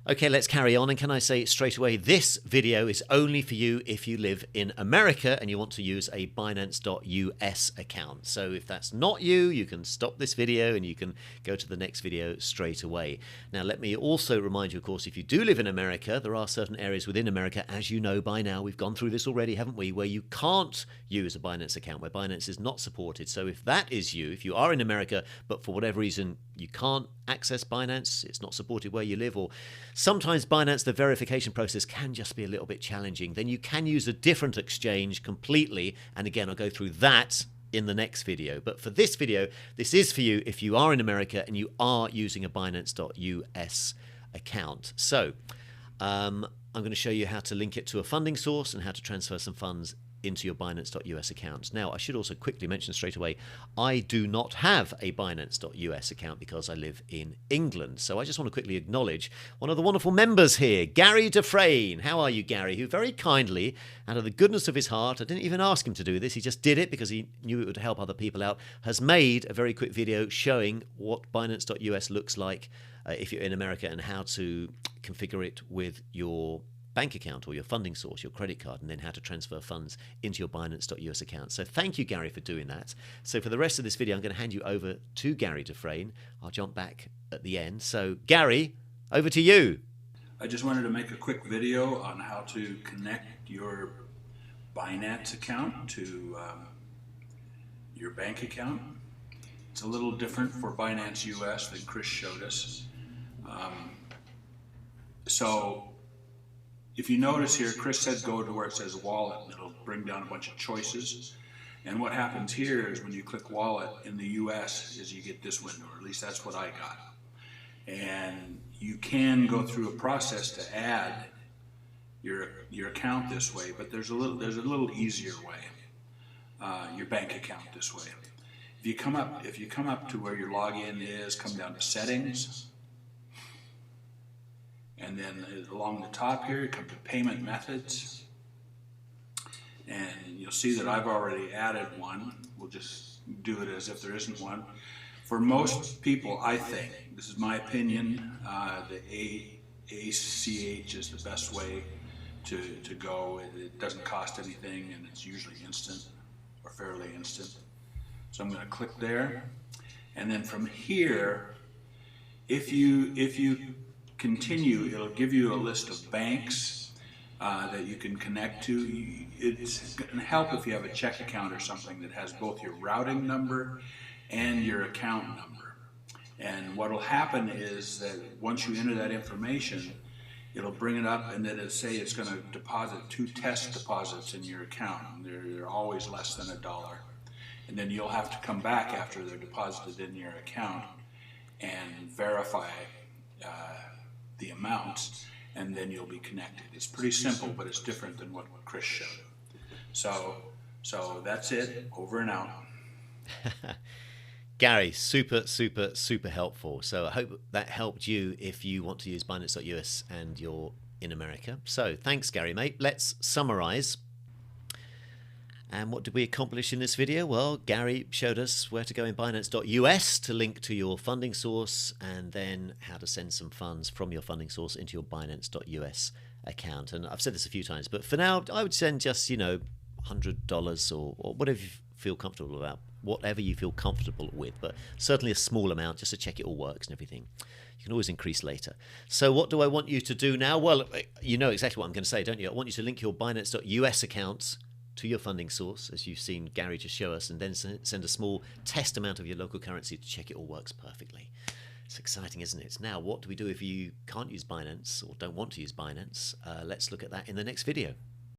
Okay, let's carry on. And can I say straight away, this video is only for you if you live in America and you want to use a Binance.us account. So if that's not you, you can stop this video and you can go to the next video straight away. Now, let me also remind you, of course, if you do live in America, there are certain areas within America, as you know by now, we've gone through this already, haven't we, where you can't use a Binance account, where Binance is not supported. So if that is you, if you are in America, but for whatever reason you can't access Binance, it's not supported where you live, or sometimes Binance, the verification process can just be a little bit challenging, then you can use a different exchange completely. And again, I'll go through that in the next video. But for this video, this is for you if you are in America and you are using a Binance.us account. So I'm going to show you how to link it to a funding source and how to transfer some funds into your Binance.us account. Now, I should also quickly mention straight away, I do not have a Binance.us account because I live in England. So I just want to quickly acknowledge one of the wonderful members here, Gary Dufresne. How are you, Gary? Who very kindly, out of the goodness of his heart, I didn't even ask him to do this, he just did it because he knew it would help other people out, has made a very quick video showing what Binance.us looks like if you're in America and how to configure it with your bank account or your funding source, your credit card, and then how to transfer funds into your Binance.us account. So thank you, Gary, for doing that. So for the rest of this video, I'm going to hand you over to Gary Dufresne. I'll jump back at the end. So Gary, over to you. I just wanted to make a quick video on how to connect your Binance account to your bank account. It's a little different for Binance US than Chris showed us. So if you notice here, Chris said go to where it says wallet, and it'll bring down a bunch of choices. And what happens here is when you click wallet in the US is you get this window, or at least that's what I got. And you can go through a process to add your account this way, but there's a little easier way. Your bank account this way. If you come up to where your login is, come down to settings. And then along the top here, you come to payment methods. And you'll see that I've already added one. We'll just do it as if there isn't one. For most people, I think, this is my opinion, the ACH is the best way to go. It doesn't cost anything and it's usually instant or fairly instant. So I'm going to click there. And then from here, if you continue, it'll give you a list of banks that you can connect to. It's going to help if you have a check account or something that has both your routing number and your account number. And what will happen is that once you enter that information, it'll bring it up and then it'll say it's going to deposit 2 test deposits in your account. They're always less than $1. And then you'll have to come back after they're deposited in your account and verify the amounts, and then you'll be connected. It's pretty simple, but it's different than what Chris showed. So that's it. Over and out. Gary, super helpful. So I hope that helped you if you want to use Binance.us and you're in America. So thanks, Gary, mate. Let's summarize. And what did we accomplish in this video? Well, Gary showed us where to go in Binance.us to link to your funding source, and then how to send some funds from your funding source into your Binance.us account. And I've said this a few times, but for now, I would send just, $100 or whatever you feel comfortable about, whatever you feel comfortable with, but certainly a small amount just to check it all works and everything. You can always increase later. So what do I want you to do now? Well, you know exactly what I'm going to say, don't you? I want you to link your Binance.us accounts to your funding source, as you've seen Gary just show us, and then send a small test amount of your local currency to check it all works perfectly. It's exciting, isn't it? Now, what do we do if you can't use Binance or don't want to use Binance? Let's look at that in the next video.